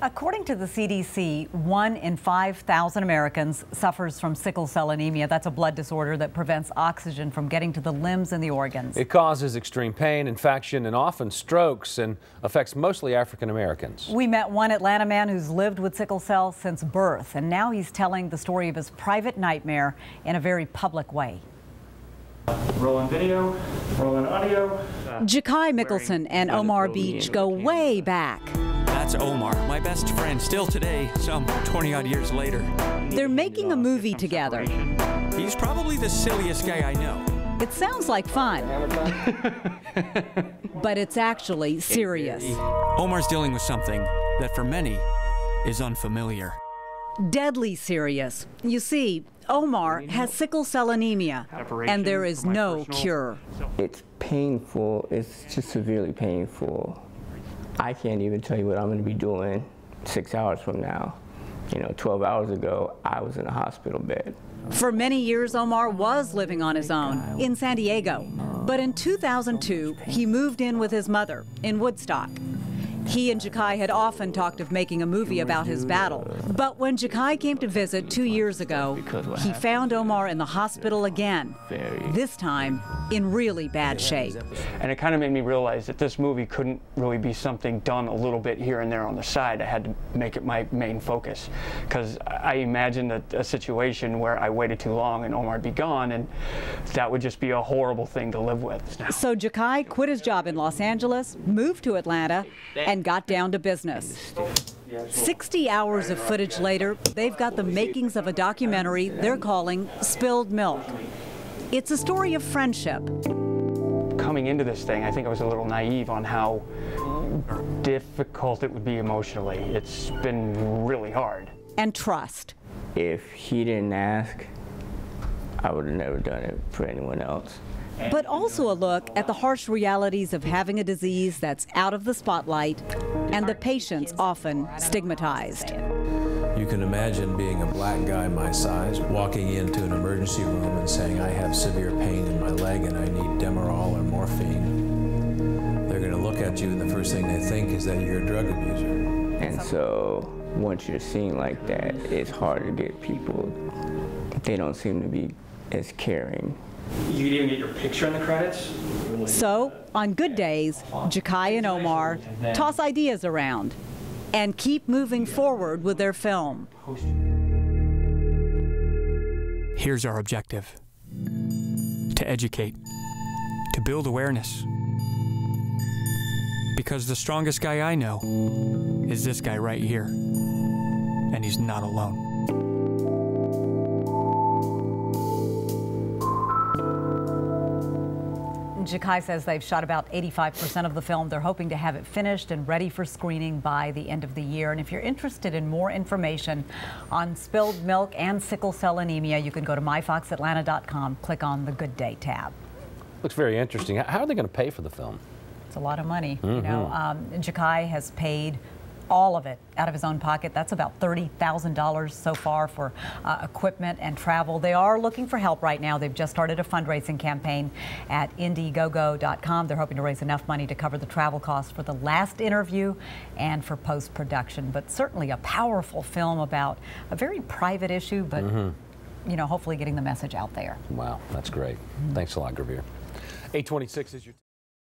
According to the CDC, 1 in 5,000 Americans suffers from sickle cell anemia. That's a blood disorder that prevents oxygen from getting to the limbs and the organs. It causes extreme pain, infection, and often strokes, and affects mostly African Americans. We met one Atlanta man who's lived with sickle cell since birth, and now he's telling the story of his private nightmare in a very public way. Rolling video, rolling audio. Jaqai, Mickelsen, and Omar Beach go way back. That's Omar, my best friend, still today, some 20-odd years later. They're making a movie together. He's probably the silliest guy I know. It sounds like fun, but it's actually serious. Omar's dealing with something that for many is unfamiliar. Deadly serious. You see, Omar has sickle cell anemia, and there is no cure. It's painful. It's just severely painful. I can't even tell you what I'm going to be doing 6 hours from now. 12 hours ago, I was in a hospital bed. For many years, Omar was living on his own in San Diego. But in 2002, he moved in with his mother in Woodstock. He and Jaqai had often talked of making a movie about his battle. But when Jaqai came to visit 2 years ago, he found Omar in the hospital again, this time in really bad shape. And it kind of made me realize that this movie couldn't really be something done a little bit here and there on the side. I had to make it my main focus, because I imagined a situation where I waited too long and Omar would be gone, and that would just be a horrible thing to live with. So Jaqai quit his job in Los Angeles, moved to Atlanta, and got down to business. 60 hours of footage later, they've got the makings of a documentary they're calling Spilled Milk. It's a story of friendship. Coming into this thing, I think I was a little naive on how difficult it would be emotionally. It's been really hard. And trust. If he didn't ask, I would have never done it for anyone else. But also a look at the harsh realities of having a disease that's out of the spotlight and the patients often stigmatized. You can imagine being a black guy my size, walking into an emergency room and saying, I have severe pain in my leg and I need Demerol or morphine. They're going to look at you and the first thing they think is that you're a drug abuser. And so once you're seen like that, it's hard to get people, they don't seem to be as caring. You could even get your picture in the credits. So, on good days, Jaqai and Omar toss ideas around and keep moving forward with their film. Here's our objective: to educate, to build awareness. Because the strongest guy I know is this guy right here, and he's not alone. Jaqai says they've shot about 85% of the film. They're hoping to have it finished and ready for screening by the end of the year. And if you're interested in more information on spilled milk and sickle cell anemia, you can go to myfoxatlanta.com, click on the Good Day tab. Looks very interesting. How are they going to pay for the film? It's a lot of money. Jaqai has paid all of it out of his own pocket. That's about $30,000 so far for equipment and travel. They are looking for help right now. They've just started a fundraising campaign at Indiegogo.com. They're hoping to raise enough money to cover the travel costs for the last interview and for post-production. But certainly a powerful film about a very private issue, but hopefully getting the message out there. Wow, that's great. Thanks a lot, Gravir. 826 is your